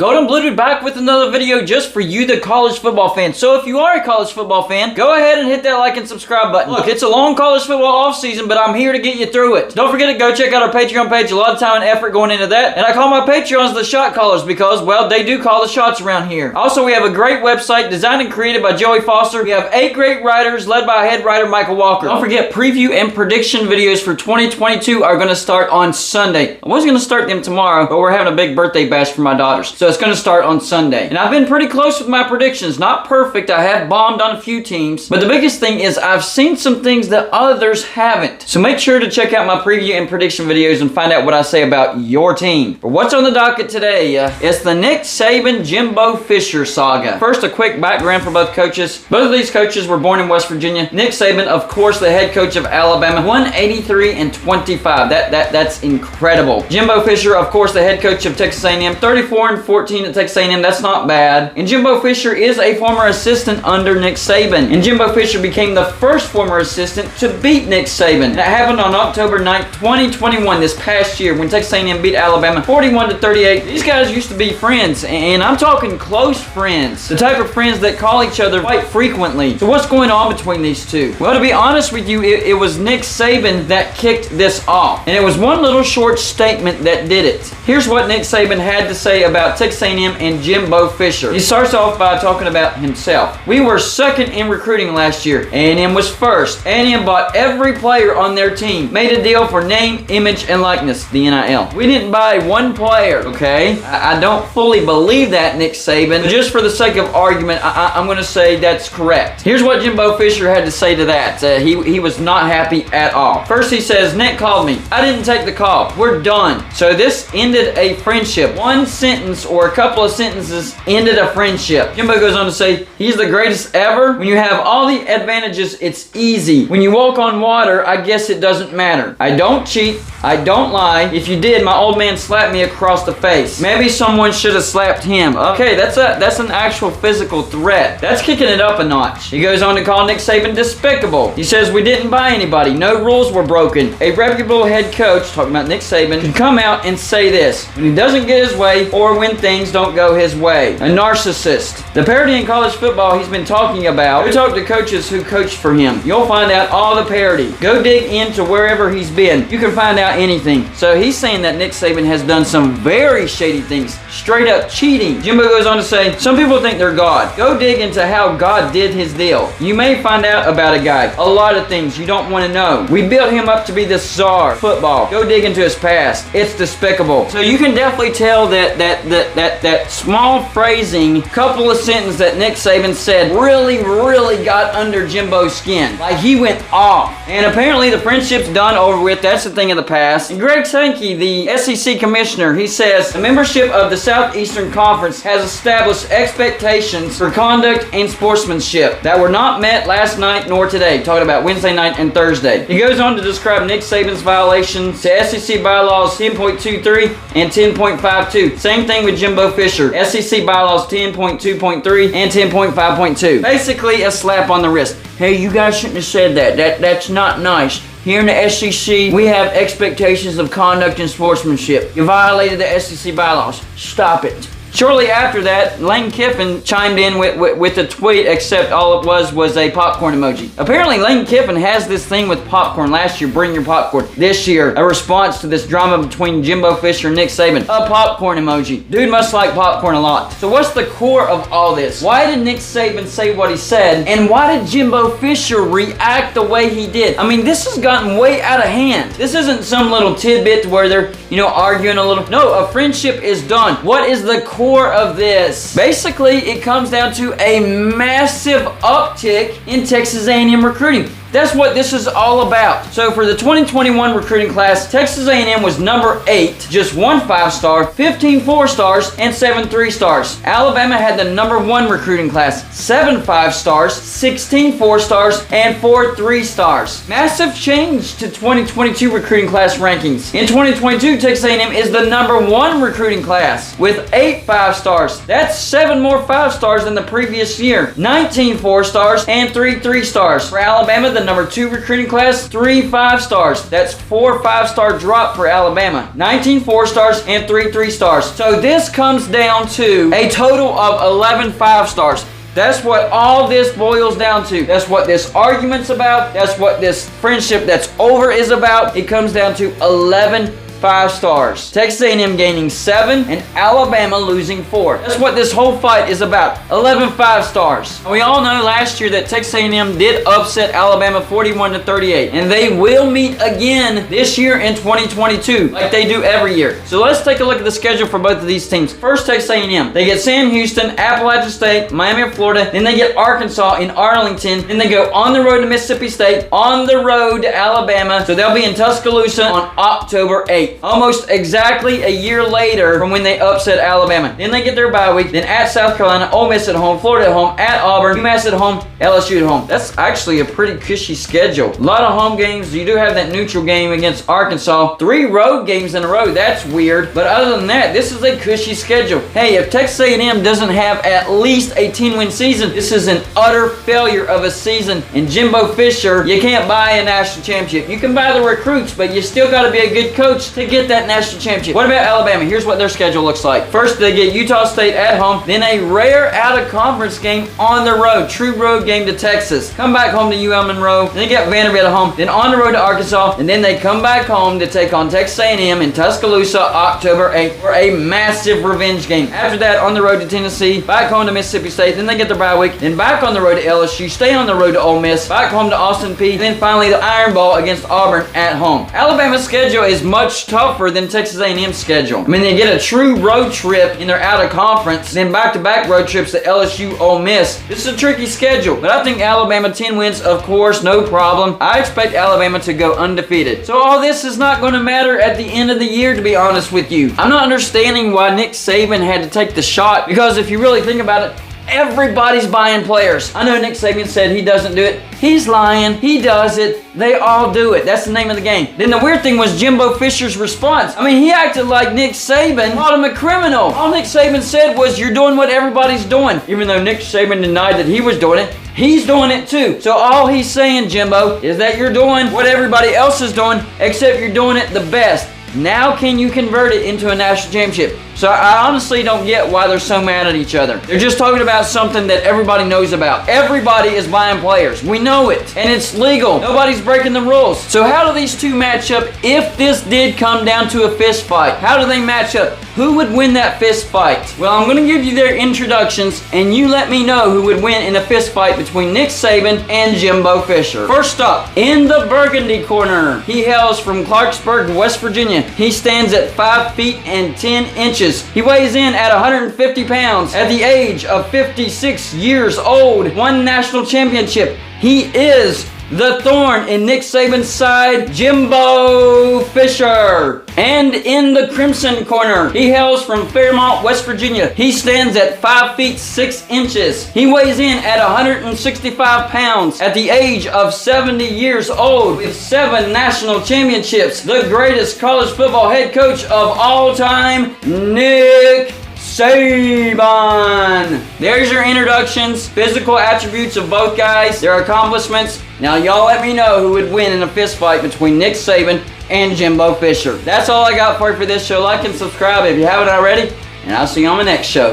Golden Bluted back with another video just for you, the college football fan. So if you are a college football fan, go ahead and hit that like and subscribe button. Look, it's a long college football offseason, but I'm here to get you through it. Don't forget to go check out our Patreon page. A lot of time and effort going into that. And I call my Patreons the shot callers because, well, they do call the shots around here. Also, we have a great website designed and created by Joey Foster. We have 8 great writers led by head writer Michael Walker. Don't forget, preview and prediction videos for 2022 are going to start on Sunday. I was going to start them tomorrow, but we're having a big birthday bash for my daughters. So it's going to start on Sunday. And I've been pretty close with my predictions. Not perfect. I have bombed on a few teams. But the biggest thing is I've seen some things that others haven't. So make sure to check out my preview and prediction videos and find out what I say about your team. But what's on the docket today? It's the Nick Saban Jimbo Fisher saga. First, a quick background for both coaches. Both of these coaches were born in West Virginia. Nick Saban, of course, the head coach of Alabama, 183-25. That's incredible. Jimbo Fisher, of course, the head coach of Texas A&M, 34-14 at Texas A&M. That's not bad. And Jimbo Fisher is a former assistant under Nick Saban. And Jimbo Fisher became the first former assistant to beat Nick Saban. That happened on October 9th, 2021, this past year, when Texas A&M beat Alabama 41-38. These guys used to be friends, and I'm talking close friends. The type of friends that call each other quite frequently. So what's going on between these two? Well, to be honest with you, it was Nick Saban that kicked this off. And it was one little short statement that did it. Here's what Nick Saban had to say about Texas A&M and Jimbo Fisher. He starts off by talking about himself. We were second in recruiting last year. A&M was first. A&M bought every player on their team. Made a deal for name, image, and likeness, the NIL. We didn't buy one player, okay? I don't fully believe that, Nick Saban. But just for the sake of argument, I'm going to say that's correct. Here's what Jimbo Fisher had to say to that. He was not happy at all. First, he says, Nick called me. I didn't take the call. We're done. So this ended a friendship. One sentence or a couple of sentences ended a friendship. Jimbo goes on to say, he's the greatest ever. When you have all the advantages, it's easy. When you walk on water, I guess it doesn't matter. I don't cheat. I don't lie. If you did, my old man slapped me across the face. Maybe someone should have slapped him. Okay, that's an actual physical threat. That's kicking it up a notch. He goes on to call Nick Saban despicable. He says we didn't buy anybody. No rules were broken. A reputable head coach, talking about Nick Saban, should come out and say this when he doesn't get his way or when things don't go his way. A narcissist. The parody in college football he's been talking about. Go talk to coaches who coached for him. You'll find out all the parody. Go dig into wherever he's been. You can find out anything. So he's saying that Nick Saban has done some very shady things. Straight up cheating. Jimbo goes on to say, some people think they're God. Go dig into how God did his deal. You may find out about a guy. A lot of things you don't want to know. We built him up to be the czar. Football. Go dig into his past. It's despicable. So you can definitely tell that small phrasing, couple of sentences that Nick Saban said really got under Jimbo's skin. Like he went off. And apparently the friendship's done over with. That's the thing of the past. And Greg Sankey, the SEC commissioner, he says the membership of the Southeastern Conference has established expectations for conduct and sportsmanship that were not met last night nor today. Talking about Wednesday night and Thursday. He goes on to describe Nick Saban's violations to SEC bylaws 10.23 and 10.52. Same thing with Jimbo Fisher. SEC bylaws 10.2.3 and 10.5.2. Basically a slap on the wrist. Hey, you guys shouldn't have said that. That's not nice. Here in the SEC, we have expectations of conduct and sportsmanship. You violated the SEC bylaws. Stop it. Shortly after that, Lane Kiffin chimed in with a tweet, except all it was a popcorn emoji. Apparently, Lane Kiffin has this thing with popcorn. Last year, bring your popcorn. This year, a response to this drama between Jimbo Fisher and Nick Saban. A popcorn emoji. Dude must like popcorn a lot. So what's the core of all this? Why did Nick Saban say what he said? And why did Jimbo Fisher react the way he did? I mean, this has gotten way out of hand. This isn't some little tidbit where they're, arguing a little. No, a friendship is done. What is the core of this? Basically, it comes down to a massive uptick in Texas A&M recruiting. That's what this is all about. So for the 2021 recruiting class, Texas A&M was number 8, just 1 5-star, 15 4-stars, and 7 3-stars. Alabama had the number 1 recruiting class, 7 5-stars, 16 4-stars, and 4 3-stars. Massive change to 2022 recruiting class rankings. In 2022, Texas A&M is the number 1 recruiting class with 8 5-stars. That's 7 more 5-stars than the previous year. 19 4-stars and 3 3-stars. For Alabama, the the number 2 recruiting class, 3 5-stars. That's 4 5-star drop for Alabama. 19 4-stars and 3 3-stars. So this comes down to a total of 11 5-stars. That's what all this boils down to. That's what this argument's about. That's what this friendship that's over is about. It comes down to 11 5-stars. Texas A&M gaining 7 and Alabama losing 4. That's what this whole fight is about. 11 5-stars. We all know last year that Texas A&M did upset Alabama 41-38, and they will meet again this year in 2022 like they do every year. So let's take a look at the schedule for both of these teams. First, Texas A&M. They get Sam Houston, Appalachian State, Miami of Florida, then they get Arkansas in Arlington, then they go on the road to Mississippi State, on the road to Alabama. So they'll be in Tuscaloosa on October 8th. Almost exactly a year later from when they upset Alabama. Then they get their bye week. Then at South Carolina, Ole Miss at home, Florida at home, at Auburn, UMass at home, LSU at home. That's actually a pretty cushy schedule. A lot of home games. You do have that neutral game against Arkansas. 3 road games in a row. That's weird. But other than that, this is a cushy schedule. Hey, if Texas A&M doesn't have at least a 10-win season, this is an utter failure of a season. And Jimbo Fisher, you can't buy a national championship. You can buy the recruits, but you still got to be a good coach to get that national championship. What about Alabama? Here's what their schedule looks like. First, they get Utah State at home, then a rare out-of-conference game on the road. True road game to Texas. Come back home to UL Monroe, then they get Vanderbilt at home, then on the road to Arkansas, and then they come back home to take on Texas A&M in Tuscaloosa October 8th for a massive revenge game. After that, on the road to Tennessee, back home to Mississippi State, then they get their bye week, then back on the road to LSU, stay on the road to Ole Miss, back home to Austin Peay, and then finally the Iron Bowl against Auburn at home. Alabama's schedule is much tougher than Texas A&M's schedule. I mean, they get a true road trip in their out-of-conference, then back-to-back road trips to LSU, Ole Miss. This is a tricky schedule, but I think Alabama 10 wins, of course, no problem. I expect Alabama to go undefeated. So all this is not going to matter at the end of the year, to be honest with you. I'm not understanding why Nick Saban had to take the shot, because if you really think about it, everybody's buying players. I know Nick Saban said he doesn't do it. He's lying. He does it. They all do it. That's the name of the game. Then the weird thing was Jimbo Fisher's response. I mean, he acted like Nick Saban called him a criminal. All Nick Saban said was, you're doing what everybody's doing. Even though Nick Saban denied that he was doing it, he's doing it too. So all he's saying, Jimbo, is that you're doing what everybody else is doing, except you're doing it the best. Now can you convert it into a national championship? So I honestly don't get why they're so mad at each other. They're just talking about something that everybody knows about. Everybody is buying players. We know it. And it's legal. Nobody's breaking the rules. So how do these two match up if this did come down to a fist fight? How do they match up? Who would win that fist fight? Well, I'm going to give you their introductions, and you let me know who would win in a fist fight between Nick Saban and Jimbo Fisher. First up, in the burgundy corner, he hails from Clarksburg, West Virginia. He stands at 5 feet and 10 inches. He weighs in at 150 pounds. At the age of 56 years old, won national championship. He is the thorn in Nick Saban's side, Jimbo Fisher. And in the crimson corner, he hails from Fairmont, West Virginia. He stands at 5 feet 6 inches. He weighs in at 165 pounds. At the age of 70 years old, with 7 national championships, the greatest college football head coach of all time, Nick Saban. There's your introductions, physical attributes of both guys, their accomplishments. Now y'all let me know who would win in a fist fight between Nick Saban and Jimbo Fisher. That's all I got for you for this show. Like and subscribe if you haven't already, and I'll see you on the next show.